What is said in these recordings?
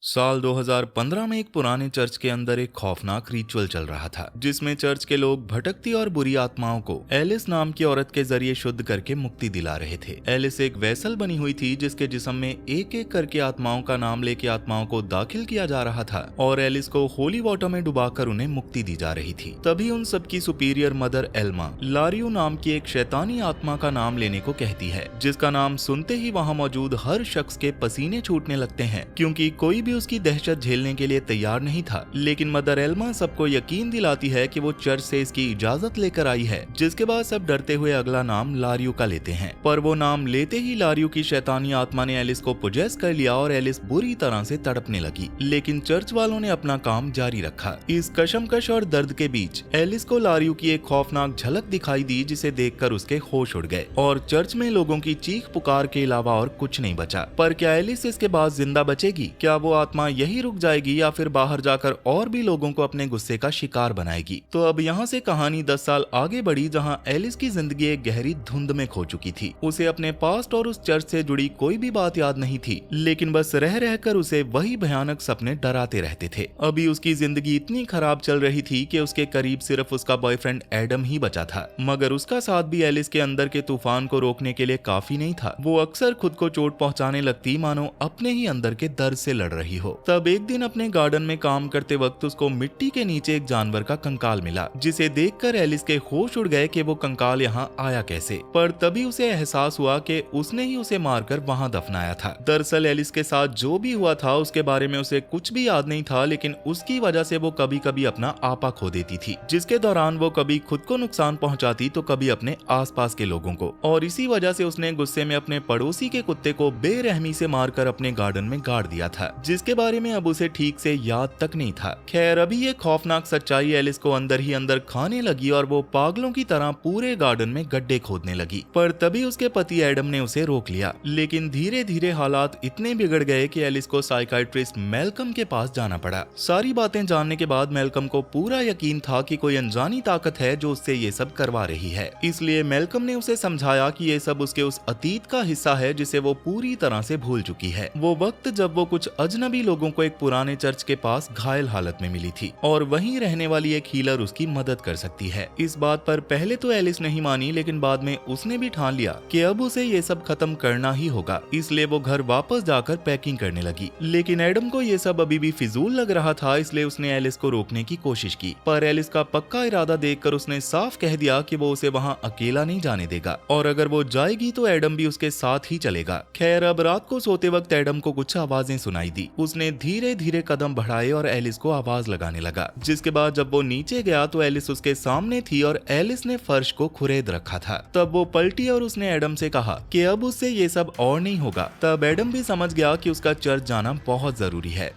साल 2015 में एक पुराने चर्च के अंदर एक खौफनाक रिचुअल चल रहा था, जिसमें चर्च के लोग भटकती और बुरी आत्माओं को एलिस नाम की औरत के जरिए शुद्ध करके मुक्ति दिला रहे थे। एलिस एक वेसल बनी हुई थी जिसके जिस्म में एक एक करके आत्माओं का नाम लेके आत्माओं को दाखिल किया जा रहा था और एलिस को होली वाटर में डुबाकर उन्हें मुक्ति दी जा रही थी। तभी उन सबकी सुपीरियर मदर एल्मा लारियो नाम की एक शैतानी आत्मा का नाम लेने को कहती है, जिसका नाम सुनते ही वहाँ मौजूद हर शख्स के पसीने छूटने लगते हैं, क्योंकि कोई भी उसकी दहशत झेलने के लिए तैयार नहीं था। लेकिन मदर एल्मा सबको यकीन दिलाती है कि वो चर्च से इसकी इजाजत लेकर आई है, जिसके बाद सब डरते हुए अगला नाम लारियो का लेते हैं। पर वो नाम लेते ही लारियो की शैतानी आत्मा ने एलिस को पोजेस कर लिया और एलिस बुरी तरह से तड़पने लगी। लेकिन चर्च वालों ने अपना काम जारी रखा। इस कशमकश और दर्द के बीच एलिस को लारियो की एक खौफनाक झलक दिखाई दी, जिसे देखकर उसके होश उड़ गए और चर्च में लोगों की चीख पुकार के अलावा और कुछ नहीं बचा। पर क्या एलिस इसके बाद जिंदा बचेगी? क्या वो आत्मा यही रुक जाएगी या फिर बाहर जाकर और भी लोगों को अपने गुस्से का शिकार बनाएगी? तो अब यहाँ से कहानी 10 साल आगे बढ़ी, जहाँ एलिस की जिंदगी एक गहरी धुंध में खो चुकी थी। उसे अपने पास्ट और उस चर्च से जुड़ी कोई भी बात याद नहीं थी, लेकिन बस रह रहकर उसे वही भयानक सपने डराते रहते थे। अभी उसकी जिंदगी इतनी खराब चल रही थी कि उसके करीब सिर्फ उसका बॉयफ्रेंड एडम ही बचा था, मगर उसका साथ भी एलिस के अंदर के तूफान को रोकने के लिए काफी नहीं था। वो अक्सर खुद को चोट पहुंचाने लगती, मानो अपने ही अंदर के दर्द से लड़ रही हो। तब एक दिन अपने गार्डन में काम करते वक्त उसको मिट्टी के नीचे एक जानवर का कंकाल मिला, जिसे देखकर एलिस के होश उड़ गए कि वो कंकाल यहाँ आया कैसे। पर तभी उसे एहसास हुआ कि उसने ही उसे मारकर वहाँ दफनाया था। दरअसल एलिस के साथ जो भी हुआ था उसके बारे में उसे कुछ भी याद नहीं था, लेकिन उसकी वजह से वो कभी कभी अपना आपा खो देती थी, जिसके दौरान वो कभी खुद को नुकसान पहुंचाती तो कभी अपने आसपास के लोगों को। और इसी वजह से उसने गुस्से में अपने पड़ोसी के कुत्ते को बेरहमी से मारकर अपने गार्डन में गाड़ दिया था, जिसके बारे में अब उसे ठीक से याद तक नहीं था। खैर, अभी ये खौफनाक सच्चाई एलिस को अंदर ही अंदर खाने लगी और वो पागलों की तरह पूरे गार्डन में गड्ढे खोदने लगी। पर तभी उसके पति एडम ने उसे रोक लिया। लेकिन धीरे धीरे हालात इतने बिगड़ गए कि एलिस को साइकाइट्रिस्ट मेलकम के पास जाना पड़ा। सारी बातें जानने के बाद मेलकम को पूरा यकीन था कि कोई अनजानी ताकत है जो उससे ये सब करवा रही है। इसलिए मेलकम ने उसे समझाया कि ये सब उसके उस अतीत का हिस्सा है जिसे वो पूरी तरह से भूल चुकी है। वो वक्त जब वो कुछ अजनबी लोगों को एक पुराने चर्च के पास घायल हालत में मिली थी और वहीं रहने वाली एक हीलर उसकी मदद कर सकती है। इस बात पर पहले तो एलिस नहीं मानी, लेकिन बाद में उसने भी ठान लिया कि अब उसे ये सब खत्म करना ही होगा। इसलिए वो घर वापस जाकर पैकिंग करने लगी। लेकिन एडम को ये सब अभी भी फिजूल लग रहा था, इसलिए उसने एलिस को रोकने की कोशिश की। पर एलिस का पक्का इरादा देखकर उसने साफ कह दिया कि वो उसे वहाँ अकेला नहीं जाने देगा और अगर वो जाएगी तो एडम भी उसके साथ ही चलेगा। खैर, अब रात को सोते वक्त एडम को कुछ आवाजें सुनाई दी। उसने धीरे धीरे कदम बढ़ाए और एलिस को आवाज लगाने लगा, जिसके बाद जब वो नीचे गया तो एलिस उसके सामने थी और एलिस ने फर्श को खुरेद रखा था। तब वो पलटी और उसने एडम से कहा कि अब उससे ये सब और नहीं होगा। तब एडम भी समझ गया कि उसका चर्च जाना बहुत जरूरी है।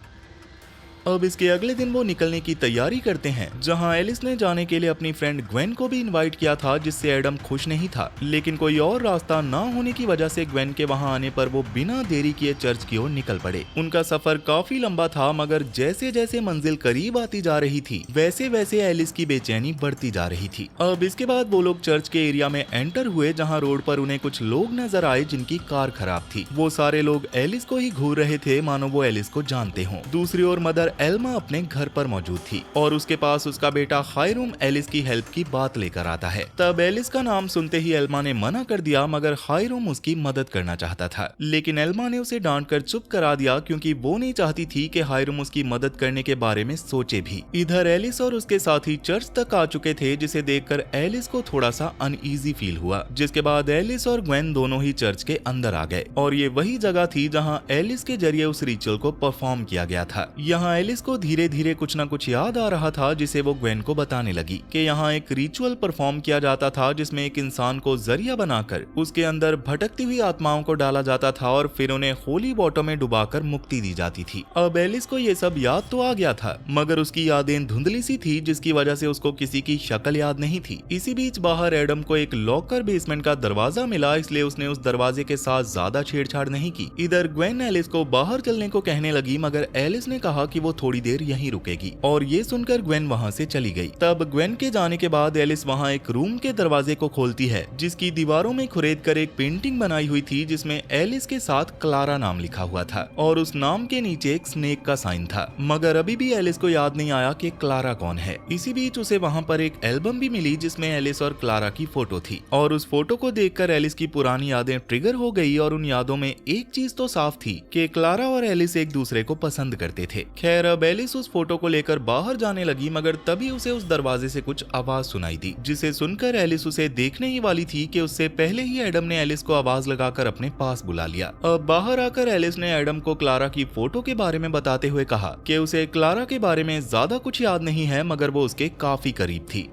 अब इसके अगले दिन वो निकलने की तैयारी करते हैं, जहां एलिस ने जाने के लिए अपनी फ्रेंड ग्वेन को भी इनवाइट किया था, जिससे एडम खुश नहीं था। लेकिन कोई और रास्ता ना होने की वजह से ग्वेन के वहां आने पर वो बिना देरी किए चर्च की ओर निकल पड़े। उनका सफर काफी लंबा था, मगर जैसे जैसे मंजिल करीब आती जा रही थी वैसे वैसे एलिस की बेचैनी बढ़ती जा रही थी। अब इसके बाद वो लोग चर्च के एरिया में एंटर हुए, जहाँ रोड पर उन्हें कुछ लोग नजर आए जिनकी कार खराब थी। वो सारे लोग एलिस को ही घूर रहे थे, मानो वो एलिस को जानते हों। दूसरी ओर मदर एल्मा अपने घर पर मौजूद थी और उसके पास उसका बेटा खायरूम एलिस की हेल्प की बात लेकर आता है। तब एलिस का नाम सुनते ही एल्मा ने मना कर दिया, मगर खायरूम उसकी मदद करना चाहता था। लेकिन एल्मा ने उसे डांट कर चुप करा दिया, क्योंकि वो नहीं चाहती थी कि खायरूम उसकी मदद करने के बारे में सोचे भी। इधर एलिस और उसके साथी चर्च तक आ चुके थे, जिसे देखकर एलिस को थोड़ा सा अनईजी फील हुआ। जिसके बाद एलिस और ग्वेन दोनों ही चर्च के अंदर आ गए और ये वही जगह थी जहाँ एलिस के जरिए उस रिचुअल को परफॉर्म किया गया था। यहाँ एलिस को धीरे धीरे कुछ न कुछ याद आ रहा था, जिसे वो ग्वेन को बताने लगी कि यहाँ एक रिचुअल परफॉर्म किया जाता था, जिसमें एक इंसान को जरिया बनाकर उसके अंदर भटकती हुई आत्माओं को डाला जाता था और फिर उन्हें होली वाटर में डुबाकर मुक्ति दी जाती थी। अब एलिस को ये सब याद तो आ गया था, मगर उसकी यादें धुंधली सी थी, जिसकी वजह से उसको किसी की शक्ल याद नहीं थी। इसी बीच बाहर एडम को एक लॉकर बेसमेंट का दरवाजा मिला, इसलिए उसने उस दरवाजे के साथ ज्यादा छेड़छाड़ नहीं की। इधर ग्वेन एलिस को बाहर चलने को कहने लगी, मगर एलिस ने कहा कि वो थोड़ी देर यहीं रुकेगी। और ये सुनकर ग्वेन वहाँ से चली गई। तब ग्वेन के जाने के बाद एलिस वहाँ एक रूम के दरवाजे को खोलती है, जिसकी दीवारों में खुरेद कर एक पेंटिंग बनाई हुई थी जिसमें एलिस के साथ क्लारा नाम लिखा हुआ था और उस नाम के नीचे एक स्नेक का साइन था। मगर अभी भी एलिस को याद नहीं आया कि क्लारा कौन है। इसी बीच उसे वहाँ पर एक एल्बम भी मिली जिसमें एलिस और क्लारा की फोटो थी और उस फोटो को देखकर एलिस की पुरानी यादें ट्रिगर हो गई और उन यादों में एक चीज तो साफ थी कि क्लारा और एलिस एक दूसरे को पसंद करते थे। खैर, अब एलिस उस फोटो को लेकर बाहर जाने लगी, मगर तभी उसे उस दरवाजे से कुछ आवाज सुनाई दी, जिसे सुनकर एलिस उसे देखने ही वाली थी कि उससे पहले ही एडम ने एलिस को आवाज लगाकर अपने पास बुला लिया। अब बाहर आकर एलिस ने एडम को क्लारा की फोटो के बारे में बताते हुए कहा कि उसे क्लारा के बारे में ज्यादा कुछ याद नहीं है, मगर वो उसके काफी करीब थी।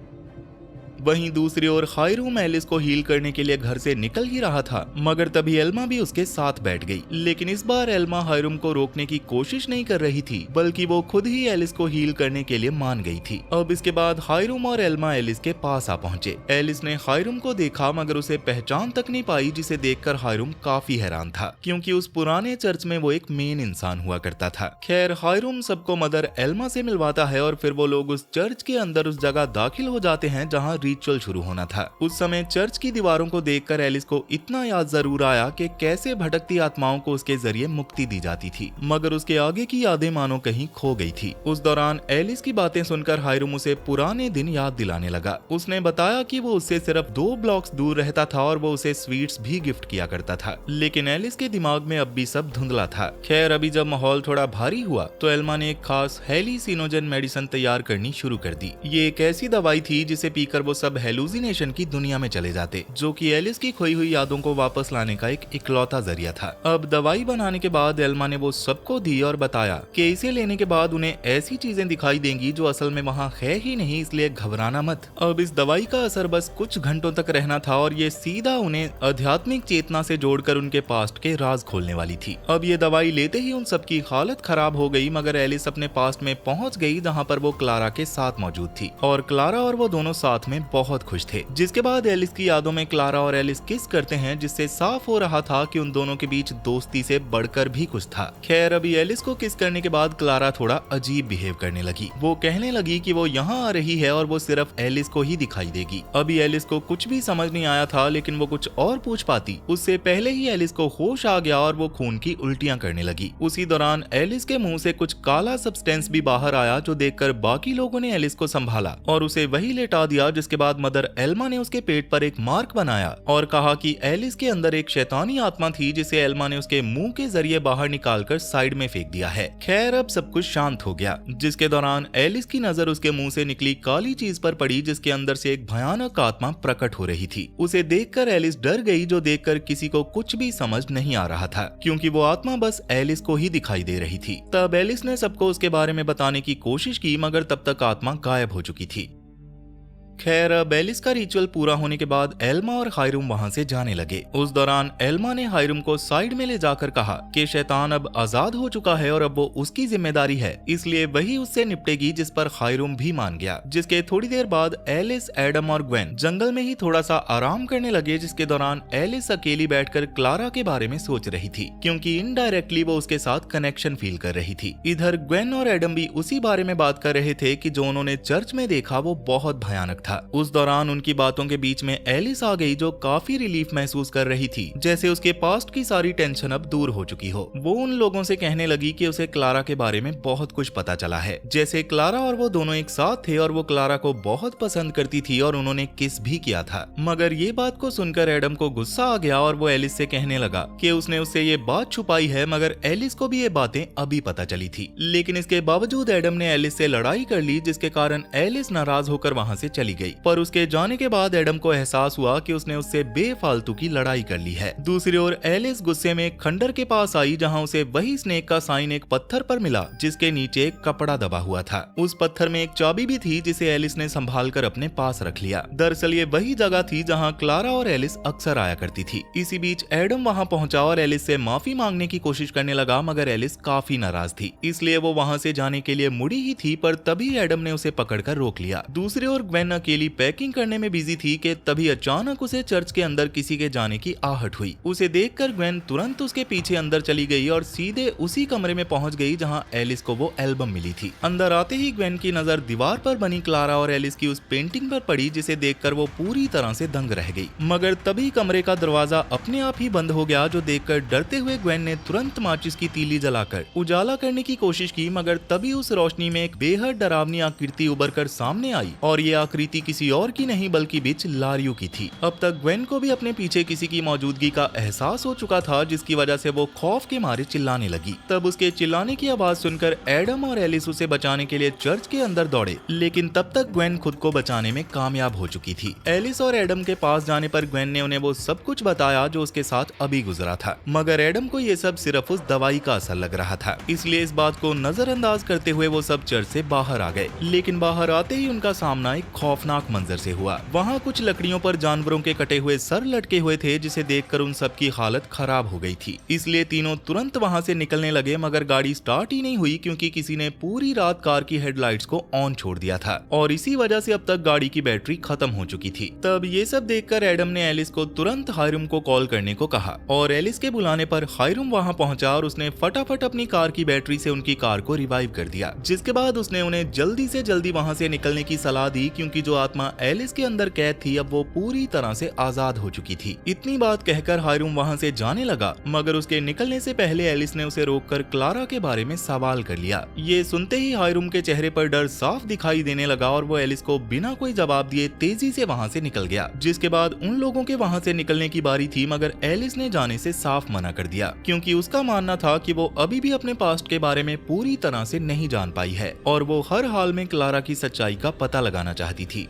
वहीं दूसरी ओर हायरूम एलिस को हील करने के लिए घर से निकल ही रहा था, मगर तभी एल्मा भी उसके साथ बैठ गई। लेकिन इस बार एल्मा हायरूम को रोकने की कोशिश नहीं कर रही थी, बल्कि वो खुद ही एलिस को हील करने के लिए मान गई थी। अब इसके बाद हायरूम और एल्मा एलिस के पास आ पहुंचे। एलिस ने हायरूम को देखा, मगर उसे पहचान तक नहीं पाई, जिसे देखकर हायरूम काफी हैरान था, क्योंकि उस पुराने चर्च में वो एक मेन इंसान हुआ करता था। खैर, हायरूम सबको मदर एल्मा से मिलवाता है और फिर वो लोग उस चर्च के अंदर उस जगह दाखिल हो जाते हैं जहाँ रिचुअल शुरू होना था। उस समय चर्च की दीवारों को देखकर एलिस को इतना याद जरूर आया कि कैसे भटकती आत्माओं को उसके जरिए मुक्ति दी जाती थी, मगर उसके आगे की यादें मानो कहीं खो गई थी। उस दौरान एलिस की बातें सुनकर हायरूम उसे पुराने दिन याद दिलाने लगा। उसने बताया कि वो उससे सिर्फ 2 ब्लॉक्स दूर रहता था और वो उसे स्वीट्स भी गिफ्ट किया करता था, लेकिन एलिस के दिमाग में अब भी सब धुंधला था। खैर, अभी जब माहौल थोड़ा भारी हुआ तो एल्मा ने एक खास हेलिसिनोजन मेडिसिन तैयार करनी शुरू कर दी। ये एक ऐसी दवाई थी जिसे पीकर वो सब हेलुसिनेशन की दुनिया में चले जाते, जो कि एलिस की खोई हुई यादों को वापस लाने का एक इकलौता जरिया था। अब दवाई बनाने के बाद एल्मा ने वो सबको दी और बताया कि इसे लेने के बाद उन्हें ऐसी चीजें दिखाई देंगी जो असल में वहाँ है ही नहीं, इसलिए घबराना मत। अब इस दवाई का असर बस कुछ घंटों तक रहना था और ये सीधा उन्हें आध्यात्मिक चेतना से जोड़कर उनके पास्ट के राज खोलने वाली थी। अब ये दवाई लेते ही उन सबकी हालत खराब हो गई, मगर एलिस अपने पास्ट में पहुंच गई जहाँ पर वो क्लारा के साथ मौजूद थी और क्लारा और वो दोनों साथ में बहुत खुश थे। जिसके बाद एलिस की यादों में क्लारा और एलिस किस करते हैं, जिससे साफ हो रहा था कि उन दोनों के बीच दोस्ती से बढ़कर भी कुछ था। खैर, अभी एलिस को किस करने के बाद क्लारा थोड़ा अजीब बिहेव करने लगी। वो कहने लगी कि वो यहाँ आ रही है और वो सिर्फ एलिस को ही दिखाई देगी। अभी एलिस को कुछ भी समझ नहीं आया था, लेकिन वो कुछ और पूछ पाती उससे पहले ही एलिस को होश आ गया और वो खून की उल्टियां करने लगी। उसी दौरान एलिस के मुंह से कुछ काला सब्सटेंस भी बाहर आया, जो देखकर बाकी लोगों ने एलिस को संभाला और उसे वही लेटा दिया। जिसके बाद मदर एल्मा ने उसके पेट पर एक मार्क बनाया और कहा कि एलिस के अंदर एक शैतानी आत्मा थी, जिसे एल्मा ने उसके मुंह के जरिए बाहर निकालकर साइड में फेंक दिया है। खैर, अब सब कुछ शांत हो गया, जिसके दौरान एलिस की नजर उसके मुंह से निकली काली चीज पर पड़ी, जिसके अंदर से एक भयानक आत्मा प्रकट हो रही थी। उसे देखकर एलिस डर गई, जो देखकर किसी को कुछ भी समझ नहीं आ रहा था, क्योंकि वो आत्मा बस एलिस को ही दिखाई दे रही थी। तब एलिस ने सबको उसके बारे में बताने की कोशिश की, मगर तब तक आत्मा गायब हो चुकी थी। खैर, एलिस का रिचुअल पूरा होने के बाद एल्मा और हायरूम वहां से जाने लगे। उस दौरान एल्मा ने हायरूम को साइड में ले जाकर कहा कि शैतान अब आजाद हो चुका है और अब वो उसकी जिम्मेदारी है, इसलिए वही उससे निपटेगी, जिस पर हायरूम भी मान गया। जिसके थोड़ी देर बाद एलिस, एडम और ग्वेन जंगल में ही थोड़ा सा आराम करने लगे, जिसके दौरान एलिस अकेली बैठकर क्लारा के बारे में सोच रही थी, क्योंकि इनडायरेक्टली वो उसके साथ कनेक्शन फील कर रही थी। इधर ग्वेन और एडम भी उसी बारे में बात कर रहे थे कि जो उन्होंने चर्च में देखा वो बहुत भयानक था। उस दौरान उनकी बातों के बीच में एलिस आ गई, जो काफी रिलीफ महसूस कर रही थी, जैसे उसके पास्ट की सारी टेंशन अब दूर हो चुकी हो। वो उन लोगों से कहने लगी कि उसे क्लारा के बारे में बहुत कुछ पता चला है, जैसे क्लारा और वो दोनों एक साथ थे और वो क्लारा को बहुत पसंद करती थी और उन्होंने किस भी किया था। मगर ये बात को सुनकर एडम को गुस्सा आ गया और वो एलिस से कहने लगा कि उसने उससे ये बात छुपाई है, मगर एलिस को भी ये बातें अभी पता चली थी। लेकिन इसके बावजूद एडम ने एलिस से लड़ाई कर ली, जिसके कारण एलिस नाराज होकर वहाँ से चली गई। पर उसके जाने के बाद एडम को एहसास हुआ कि उसने उससे बेफालतू की लड़ाई कर ली है। दूसरी ओर एलिस गुस्से में खंडर के पास आई, जहां उसे वही स्नेक का साइन एक पत्थर पर मिला, जिसके नीचे एक कपड़ा दबा हुआ था। उस पत्थर में एक चाबी भी थी, जिसे एलिस ने संभाल कर अपने पास रख लिया। दरअसल ये वही जगह थी जहां क्लारा और एलिस अक्सर आया करती थी। इसी बीच एडम वहां पहुंचा और एलिस से माफी मांगने की कोशिश करने लगा, मगर एलिस काफी नाराज थी, इसलिए वो वहां से जाने के लिए मुड़ी ही थी, पर तभी एडम ने उसे पकड़कर रोक लिया। दूसरी ओर ग्वेन अकेली पैकिंग करने में बिजी थी कि तभी अचानक उसे चर्च के अंदर किसी के जाने की आहट हुई। उसे देखकर ग्वेन तुरंत उसके पीछे अंदर चली गई और सीधे उसी कमरे में पहुंच गई जहां एलिस को वो एल्बम मिली थी। अंदर आते ही ग्वेन की नजर दीवार पर बनी क्लारा और एलिस की उस पेंटिंग पर पड़ी, जिसे देखकर वो पूरी तरह से दंग रह गई। मगर तभी कमरे का दरवाजा अपने आप ही बंद हो गया, जो देखकर डरते हुए ग्वेन ने तुरंत माचिस की तीली जलाकर उजाला करने की कोशिश की। मगर तभी उस रोशनी में एक बेहद डरावनी आकृति उभर कर सामने आई और ये आकृति किसी और की नहीं बल्कि बिच लारियो की थी। अब तक ग्वेन को भी अपने पीछे किसी की मौजूदगी का एहसास हो चुका था, जिसकी वजह से वो खौफ के मारे चिल्लाने लगी। तब उसके चिल्लाने की आवाज सुनकर एडम और एलिस उसे बचाने के लिए चर्च के अंदर दौड़े, लेकिन तब तक ग्वेन खुद को बचाने में कामयाब हो चुकी थी। एलिस और एडम के पास जाने पर ग्वेन ने उन्हें वो सब कुछ बताया जो उसके साथ अभी गुजरा था। मगर एडम को ये सब सिर्फ उस दवाई का असर लग रहा था, इसलिए इस बात को नजरअंदाज करते हुए वो सब चर्च से बाहर आ गए। लेकिन बाहर आते ही उनका सामना एक खौफनाक मंजर से हुआ। वहाँ कुछ लकड़ियों पर जानवरों के कटे हुए सर लटके हुए थे, जिसे देखकर उन सबकी हालत खराब हो गई थी। इसलिए तीनों तुरंत वहाँ से निकलने लगे, मगर गाड़ी स्टार्ट ही नहीं हुई क्योंकि किसी ने पूरी रात कार की हेडलाइट्स को ऑन छोड़ दिया था और इसी वजह से अब तक गाड़ी की बैटरी खत्म हो चुकी थी। तब ये सब देखकर एडम ने एलिस को तुरंत हायरुम को कॉल करने को कहा और एलिस के बुलाने पर हायरुम वहाँ पहुंचा और उसने फटाफट अपनी कार की बैटरी से उनकी कार को रिवाइव कर दिया, जिसके बाद उसने उन्हें जल्दी से जल्दी वहाँ से निकलने की सलाह दी क्योंकि जो आत्मा एलिस के अंदर कैद थी अब वो पूरी तरह से आजाद हो चुकी थी। इतनी बात कहकर हायरुम वहाँ से जाने लगा, मगर उसके निकलने से पहले एलिस ने उसे रोककर क्लारा के बारे में सवाल कर लिया। ये सुनते ही हायरुम के चेहरे पर डर साफ दिखाई देने लगा और वो एलिस को बिना कोई जवाब दिए तेजी से वहाँ से निकल गया। जिसके बाद उन लोगों के वहाँ से निकलने की बारी थी, मगर एलिस ने जाने से साफ मना कर दिया क्योंकि उसका मानना था कि वो अभी भी अपने पास्ट के बारे में पूरी तरह से नहीं जान पाई है और वो हर हाल में क्लारा की सच्चाई का पता लगाना चाहती थी।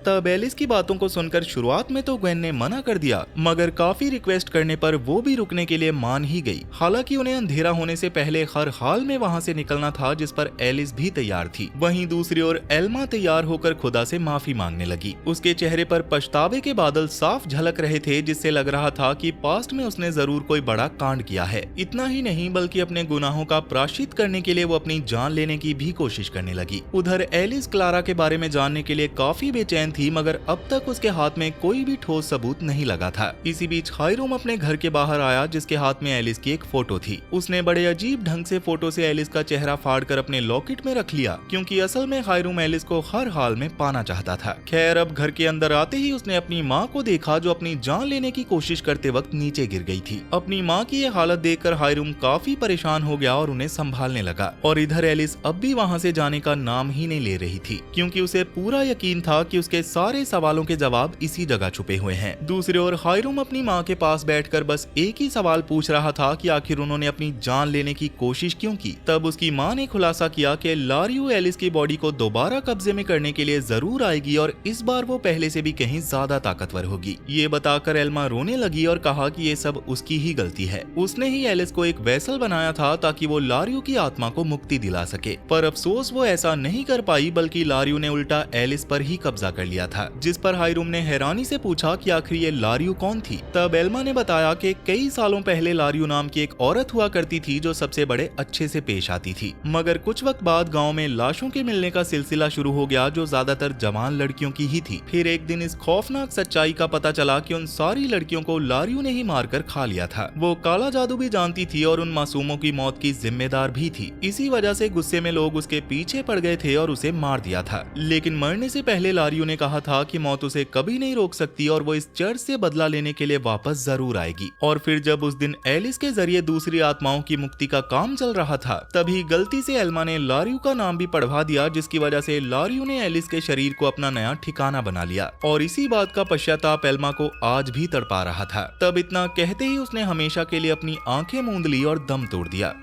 तब एलिस की बातों को सुनकर शुरुआत में तो ग्वेन ने मना कर दिया, मगर काफी रिक्वेस्ट करने पर वो भी रुकने के लिए मान ही गई। हालांकि उन्हें अंधेरा होने से पहले हर हाल में वहां से निकलना था, जिस पर एलिस भी तैयार थी। वहीं दूसरी ओर एल्मा तैयार होकर खुदा से माफी मांगने लगी। उसके चेहरे पर पछतावे के बादल साफ झलक रहे थे, जिससे लग रहा था कि पास्ट में उसने जरूर कोई बड़ा कांड किया है। इतना ही नहीं बल्कि अपने गुनाहों का प्रायश्चित करने के लिए वो अपनी जान लेने की भी कोशिश करने लगी। उधर एलिस क्लारा के बारे में जानने के लिए काफी बेचैन थी, मगर अब तक उसके हाथ में कोई भी ठोस सबूत नहीं लगा था। इसी बीच हायरुम अपने घर के बाहर आया, जिसके हाथ में एलिस की एक फोटो थी। उसने बड़े अजीब ढंग से फोटो से एलिस का चेहरा फाड़कर अपने लॉकेट में रख लिया, क्योंकि असल में हायरुम एलिस को हर हाल में पाना चाहता था। खैर, अब घर के अंदर आते ही उसने अपनी माँ को देखा, जो अपनी जान लेने की कोशिश करते वक्त नीचे गिर गई थी। अपनी माँ की ये हालत देखकर हायरुम काफी परेशान हो गया और उन्हें संभालने लगा। और इधर एलिस अब भी वहाँ से जाने का नाम ही नहीं ले रही थी, क्योंकि उसे पूरा यकीन था कि उसके सारे सवालों के जवाब इसी जगह छुपे हुए हैं। दूसरी ओर हायरुम अपनी माँ के पास बैठकर बस एक ही सवाल पूछ रहा था कि आखिर उन्होंने अपनी जान लेने की कोशिश क्यों की। तब उसकी माँ ने खुलासा किया कि लारियो एलिस की बॉडी को दोबारा कब्जे में करने के लिए जरूर आएगी और इस बार वो पहले से भी कहीं ज्यादा ताकतवर होगी। ये बताकर एल्मा रोने लगी और कहा कि ये सब उसकी ही गलती है। उसने ही एलिस को एक वेसल बनाया था ताकि वो लारियो की आत्मा को मुक्ति दिला सके, पर अफसोस वो ऐसा नहीं कर पाई, बल्कि लारियो ने उल्टा एलिस पर ही कब्जा कर लिया था। जिस पर हायरुम ने हैरानी से पूछा कि आखिर ये लारियो कौन थी। तब एल्मा ने बताया कि कई सालों पहले लारियो नाम की एक औरत हुआ करती थी, जो सबसे बड़े अच्छे से पेश आती थी। मगर कुछ वक्त बाद गांव में लाशों के मिलने का सिलसिला शुरू हो गया, जो ज्यादातर जवान लड़कियों की ही थी। फिर एक दिन इस खौफनाक सच्चाई का पता चला कि उन सारी लड़कियों को लारियो ने ही मारकर खा लिया था। वो काला जादू भी जानती थी और उन मासूमों की मौत की जिम्मेदार भी थी। इसी वजह से गुस्से में लोग उसके पीछे पड़ गए थे और उसे मार दिया था। लेकिन मरने से पहले लारियो ने कहा था कि मौत उसे कभी नहीं रोक सकती और वो इस चर्च से बदला लेने के लिए वापस जरूर आएगी। और फिर जब उस दिन एलिस के जरिए दूसरी आत्माओं की मुक्ति का काम चल रहा था, तभी गलती से एल्मा ने लारियो का नाम भी पढ़वा दिया, जिसकी वजह से लारियो ने एलिस के शरीर को अपना नया ठिकाना बना लिया। और इसी बात का पश्चाताप एल्मा को आज भी तड़पा रहा था। तब इतना कहते ही उसने हमेशा के लिए अपनी आंखें मूंद ली और दम तोड़ दिया।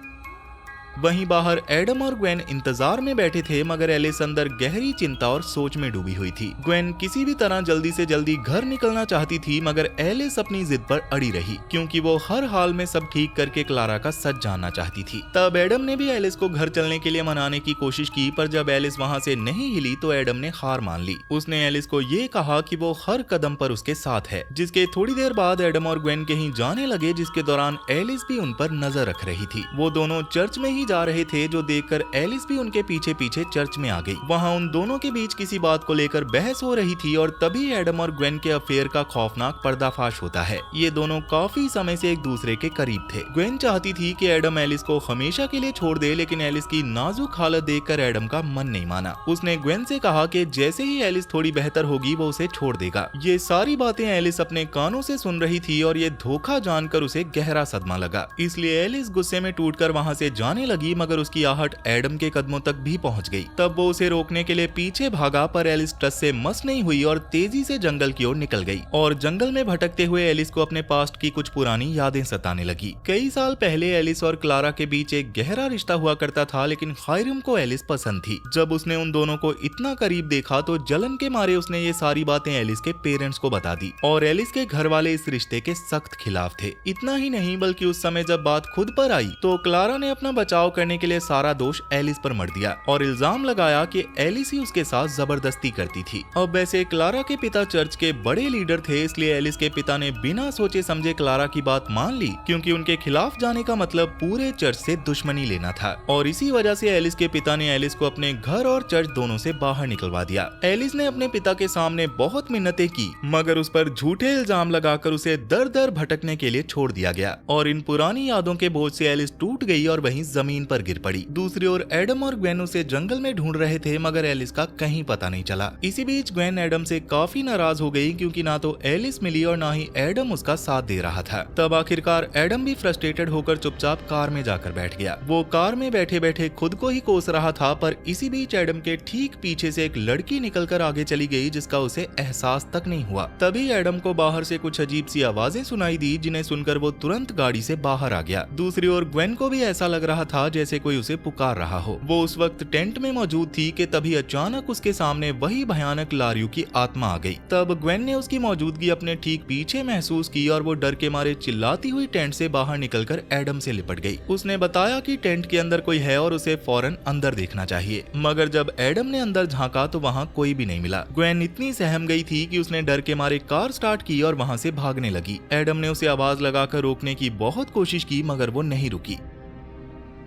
वहीं बाहर एडम और ग्वेन इंतजार में बैठे थे, मगर एलिस अंदर गहरी चिंता और सोच में डूबी हुई थी। ग्वेन किसी भी तरह जल्दी से जल्दी घर निकलना चाहती थी, मगर एलिस अपनी जिद पर अड़ी रही, क्योंकि वो हर हाल में सब ठीक करके क्लारा का सच जानना चाहती थी। तब एडम ने भी एलिस को घर चलने के लिए मनाने की कोशिश की, पर जब एलिस वहाँ से नहीं हिली तो एडम ने हार मान ली। उसने एलिस को ये कहा कि वो हर कदम पर उसके साथ है। जिसके थोड़ी देर बाद एडम और ग्वेन कहीं जाने लगे, जिसके दौरान एलिस भी उन पर नजर रख रही थी। वो दोनों चर्च में ही ही जा रहे थे जो देखकर एलिस भी उनके पीछे पीछे चर्च में आ गई। वहाँ उन दोनों के बीच किसी बात को लेकर बहस हो रही थी और तभी एडम और ग्वेन के अफेयर का खौफनाक पर्दाफाश होता है। ये दोनों काफी समय से एक दूसरे के करीब थे। ग्वेन चाहती थी कि एडम एलिस को हमेशा के लिए छोड़ दे, लेकिन एलिस की नाजुक हालत देखकर एडम का मन नहीं माना। उसने ग्वेन से कहा कि जैसे ही एलिस थोड़ी बेहतर होगी वो उसे छोड़ देगा। ये सारी बातें एलिस अपने कानों से सुन रही थी और ये धोखा जानकर उसे गहरा सदमा लगा। इसलिए एलिस गुस्से में टूटकर वहाँ से जाने लगी, मगर उसकी आहट एडम के कदमों तक भी पहुँच गई। तब वो उसे रोकने के लिए पीछे भागा, पर एलिस टस से मस नहीं हुई और तेजी से जंगल की ओर निकल गई। और जंगल में भटकते हुए एलिस को अपने पास्ट की कुछ पुरानी यादें सताने लगी। कई साल पहले एलिस और क्लारा के बीच एक गहरा रिश्ता हुआ करता था, लेकिन हायरम को एलिस पसंद थी। जब उसने उन दोनों को इतना करीब देखा तो जलन के मारे उसने ये सारी बातें एलिस के पेरेंट्स को बता दी और एलिस के घर वाले इस रिश्ते के सख्त खिलाफ थे। इतना ही नहीं बल्कि उस समय जब बात खुद पर आई तो क्लारा ने अपना बचाव करने के लिए सारा दोष एलिस पर मढ़ दिया और इल्जाम लगाया कि एलिस ही उसके साथ जबरदस्ती करती थी। अब वैसे क्लारा के पिता चर्च के बड़े लीडर थे, इसलिए एलिस के पिता ने बिना सोचे समझे क्लारा की बात मान ली, क्योंकि उनके खिलाफ जाने का मतलब पूरे चर्च से दुश्मनी लेना था। और इसी वजह से एलिस के पिता ने एलिस को अपने घर और चर्च दोनों से बाहर निकलवा दिया। एलिस ने अपने पिता के सामने बहुत मिन्नतें की, मगर उस पर झूठे इल्जाम लगाकर उसे दर दर भटकने के लिए छोड़ दिया गया और इन पुरानी यादों के बोझ से एलिस टूट गई और वहीं जमीन पर गिर पड़ी। दूसरी ओर एडम और ग्वेन उसे जंगल में ढूंढ रहे थे, मगर एलिस का कहीं पता नहीं चला। इसी बीच ग्वेन एडम से काफी नाराज हो गई, क्योंकि ना तो एलिस मिली और ना ही एडम उसका साथ दे रहा था। तब आखिरकार एडम भी फ्रस्ट्रेटेड होकर चुपचाप कार में जाकर बैठ गया। वो कार में बैठे बैठे खुद को ही कोस रहा था, पर इसी बीच एडम के ठीक पीछे से एक लड़की निकलकर आगे चली गई, जिसका उसे एहसास तक नहीं हुआ। तभी एडम को बाहर से कुछ अजीब सी आवाजें सुनाई दी, जिन्हें सुनकर वो तुरंत गाड़ी से बाहर आ गया। दूसरी ओर ग्वेन को भी ऐसा लग रहा था जैसे कोई उसे पुकार रहा हो। वो उस वक्त टेंट में मौजूद थी कि तभी अचानक उसके सामने वही भयानक लारियू की आत्मा आ गई। तब ग्वेन ने उसकी मौजूदगी अपने ठीक पीछे महसूस की और वो डर के मारे चिल्लाती हुई टेंट से बाहर निकलकर एडम से लिपट गई। उसने बताया कि टेंट के अंदर कोई है और उसे फौरन अंदर देखना चाहिए, मगर जब एडम ने अंदर झांका तो वहाँ कोई भी नहीं मिला। ग्वेन इतनी सहम गई थी कि उसने डर के मारे कार स्टार्ट की और वहाँ से भागने लगी। एडम ने उसे आवाज लगाकर रोकने की बहुत कोशिश की, मगर वो नहीं रुकी।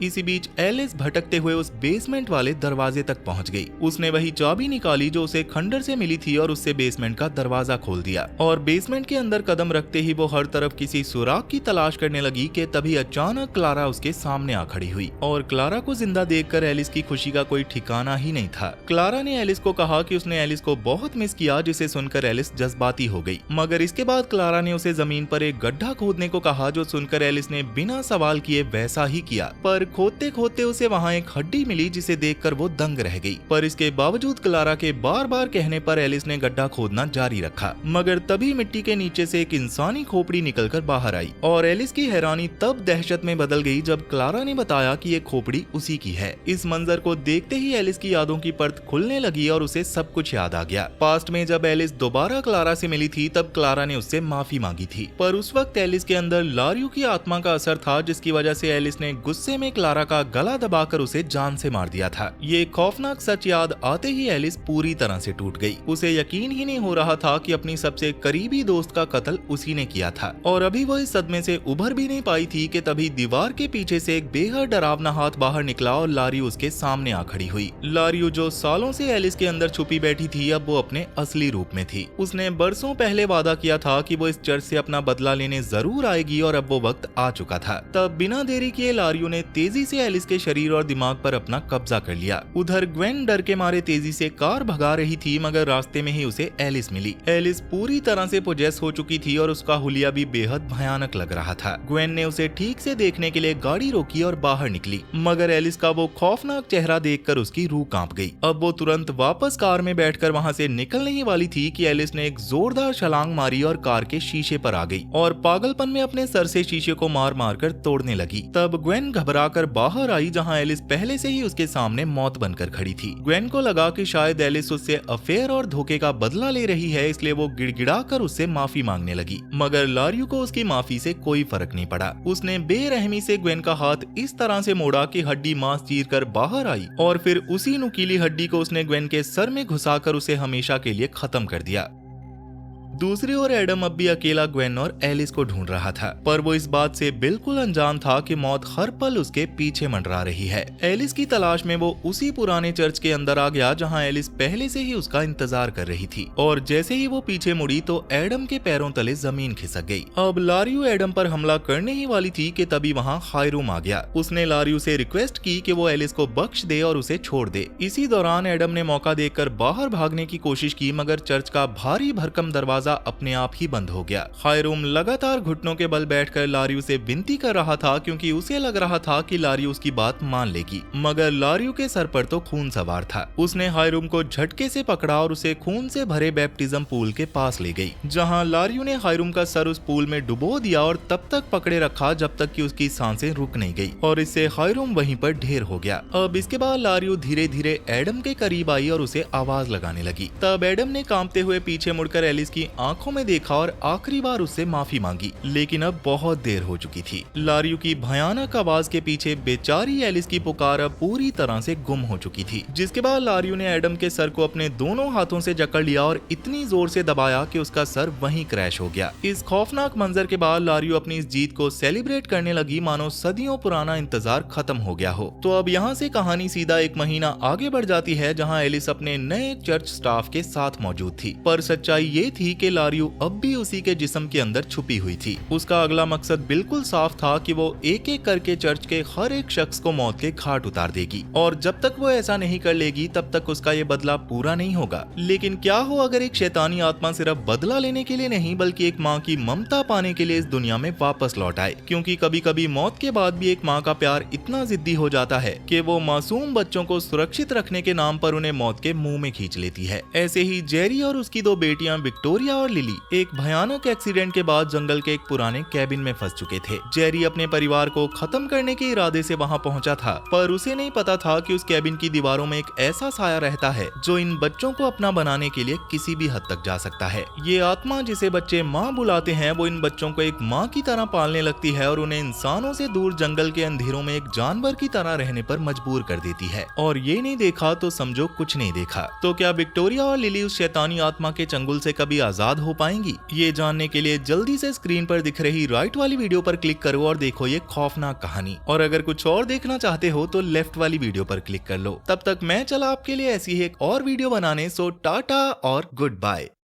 इसी बीच एलिस भटकते हुए उस बेसमेंट वाले दरवाजे तक पहुंच गई। उसने वही चाबी निकाली जो उसे खंडर से मिली थी और उससे बेसमेंट का दरवाजा खोल दिया और बेसमेंट के अंदर कदम रखते ही वो हर तरफ किसी सुराग की तलाश करने लगी कि तभी अचानक क्लारा उसके सामने आ खड़ी हुई और क्लारा को जिंदा देखकर एलिस की खुशी का कोई ठिकाना ही नहीं था। क्लारा ने एलिस को कहा कि उसने एलिस को बहुत मिस किया, जिसे सुनकर एलिस जज्बाती हो गई। मगर इसके बाद क्लारा ने उसे जमीन पर एक गड्ढा खोदने को कहा, जो सुनकर एलिस ने बिना सवाल किए वैसा ही किया। पर खोदते खोदते उसे वहाँ एक हड्डी मिली, जिसे देखकर वो दंग रह गई। पर इसके बावजूद क्लारा के बार बार कहने पर एलिस ने गड्ढा खोदना जारी रखा। मगर तभी मिट्टी के नीचे से एक इंसानी खोपड़ी निकलकर बाहर आई और एलिस की हैरानी तब दहशत में बदल गई जब क्लारा ने बताया कि ये खोपड़ी उसी की है। इस मंजर को देखते ही एलिस की यादों की परत खुलने लगी और उसे सब कुछ याद आ गया। पास्ट में जब एलिस दोबारा क्लारा से मिली थी तब क्लारा ने उससे माफी मांगी थी, पर उस वक्त एलिस के अंदर लारियू की आत्मा का असर था, जिसकी वजह से एलिस ने गुस्से में क्लारा का गला दबाकर उसे जान से मार दिया था। ये खौफनाक सच याद आते ही एलिस पूरी तरह से टूट गई। उसे यकीन ही नहीं हो रहा था कि अपनी सबसे करीबी दोस्त का कत्ल उसी ने किया था और अभी वो इस सदमे से उभर भी नहीं पाई थी कि तभी दीवार के पीछे से एक बेहद डरावना हाथ बाहर निकला और लारियू उसके सामने आ खड़ी हुई। लारियू जो सालों से एलिस के अंदर छुपी बैठी थी, अब वो अपने असली रूप में थी। उसने बरसों पहले वादा किया था कि वो इस चर्च से अपना बदला लेने जरूर आएगी और अब वो वक्त आ चुका था। तब बिना देरी किए लारियू ने तेजी से एलिस के शरीर और दिमाग पर अपना कब्जा कर लिया। उधर ग्वेन डर के मारे तेजी से कार भगा रही थी, मगर रास्ते में ही उसे एलिस मिली। एलिस पूरी तरह से पोजेस हो चुकी थी और उसका हुलिया भी बेहद भयानक लग रहा था। ग्वेन ने उसे ठीक से देखने के लिए गाड़ी रोकी और बाहर निकली, मगर एलिस का वो खौफनाक चेहरा देखकर उसकी रूह कांप गई। अब वो तुरंत वापस कार में बैठकर वहाँ से निकलने ही वाली थी कि एलिस ने एक जोरदार छलांग मारी और कार के शीशे पर आ गई और पागलपन में अपने सर से शीशे को मार मार कर तोड़ने लगी। तब ग्वेन घबराकर बाहर आई, जहाँ एलिस पहले से ही उसके सामने मौत बनकर खड़ी थी। ग्वेन को लगा कि शायद एलिस उससे अफेयर और धोखे का बदला ले रही है, इसलिए वो गिड़गिड़ाकर उससे माफी मांगने लगी। मगर लारियू को उसकी माफी से कोई फर्क नहीं पड़ा। उसने बेरहमी से ग्वेन का हाथ इस तरह से मोड़ा कि हड्डी मांस चीरकर बाहर आई और फिर उसी नुकीली हड्डी को उसने ग्वेन के सर में घुसाकर उसे हमेशा के लिए खत्म कर दिया। दूसरी ओर एडम अब भी अकेला ग्वेन और एलिस को ढूंढ रहा था, पर वो इस बात से बिल्कुल अनजान था कि मौत हर पल उसके पीछे मंडरा रही है। एलिस की तलाश में वो उसी पुराने चर्च के अंदर आ गया जहाँ एलिस पहले से ही उसका इंतजार कर रही थी, और जैसे ही वो पीछे मुड़ी तो एडम के पैरों तले जमीन खिसक गई। अब लारियो एडम पर हमला करने ही वाली थी कि तभी वहाँ हायरूम आ गया। उसने लारियो से रिक्वेस्ट की कि वो एलिस को बख्श दे और उसे छोड़ दे। इसी दौरान एडम ने मौका देखकर बाहर भागने की कोशिश की, मगर चर्च का भारी भरकम दरवाजा अपने आप ही बंद हो गया। हायरूम लगातार घुटनों के बल बैठकर लारियो से विनती कर रहा था, क्योंकि उसे लग रहा था कि लारियो उसकी बात मान लेगी, मगर लारियो के सर पर तो खून सवार था। उसने हायरूम को झटके से पकड़ा और उसे खून से भरे बैप्टिज्म पूल के पास ले गई, जहां लारियो ने हायरूम का सर उस पूल में डुबो दिया और तब तक पकड़े रखा जब तक कि उसकी सांसें रुक नहीं गई, और इससे हायरूम वहीं पर ढेर हो गया। अब इसके बाद लारियो धीरे धीरे एडम के करीब आई और उसे आवाज लगाने लगी। तब एडम ने कांपते हुए पीछे मुड़कर एलिस की आंखों में देखा और आखिरी बार उससे माफी मांगी, लेकिन अब बहुत देर हो चुकी थी। लारियो की भयानक आवाज के पीछे बेचारी एलिस की पुकार अब पूरी तरह से गुम हो चुकी थी, जिसके बाद लारियो ने एडम के सर को अपने दोनों हाथों से जकड़ लिया और इतनी जोर से दबाया कि उसका सर वहीं क्रैश हो गया। इस खौफनाक मंजर के बाद लारियो अपनी इस जीत को सेलिब्रेट करने लगी मानो सदियों पुराना इंतजार खत्म हो गया हो। तो अब यहाँ से कहानी सीधा 1 महीना आगे बढ़ जाती है, जहाँ एलिस अपने नए चर्च स्टाफ के साथ मौजूद थी। पर सच्चाई ये थी कि लारियो अब भी उसी के जिस्म के अंदर छुपी हुई थी। उसका अगला मकसद बिल्कुल साफ था कि वो एक एक करके चर्च के हर एक शख्स को मौत के घाट उतार देगी, और जब तक वो ऐसा नहीं कर लेगी तब तक उसका ये बदला पूरा नहीं होगा। लेकिन क्या हो अगर एक शैतानी आत्मा सिर्फ बदला लेने के लिए नहीं बल्कि एक माँ की ममता पाने के लिए इस दुनिया में वापस लौट आए, क्योंकि कभी कभी मौत के बाद भी एक माँ का प्यार इतना जिद्दी हो जाता है कि वो मासूम बच्चों को सुरक्षित रखने के नाम पर उन्हें मौत के मुंह में खींच लेती है। ऐसे ही जेरी और उसकी 2 बेटियां विक्टोरिया और लिली एक भयानक एक्सीडेंट के बाद जंगल के एक पुराने कैबिन में फंस चुके थे। जेरी अपने परिवार को खत्म करने के इरादे से वहां पहुंचा था, पर उसे नहीं पता था कि उस कैबिन की दीवारों में एक ऐसा साया रहता है जो इन बच्चों को अपना बनाने के लिए किसी भी हद तक जा सकता है। ये आत्मा जिसे बच्चे माँ बुलाते हैं वो इन बच्चों को एक माँ की तरह पालने लगती है और उन्हें इंसानों से दूर जंगल के अंधेरों में एक जानवर की तरह रहने पर मजबूर कर देती है। और ये नहीं देखा तो समझो कुछ नहीं देखा। तो क्या विक्टोरिया और लिली उस शैतानी आत्मा के चंगुल से कभी आजाद हो पाएंगी? ये जानने के लिए जल्दी से स्क्रीन पर दिख रही राइट वाली वीडियो पर क्लिक करो और देखो ये खौफनाक कहानी। और अगर कुछ और देखना चाहते हो तो लेफ्ट वाली वीडियो पर क्लिक कर लो। तब तक मैं चला आपके लिए ऐसी ही एक और वीडियो बनाने। सो टाटा और गुड बाय।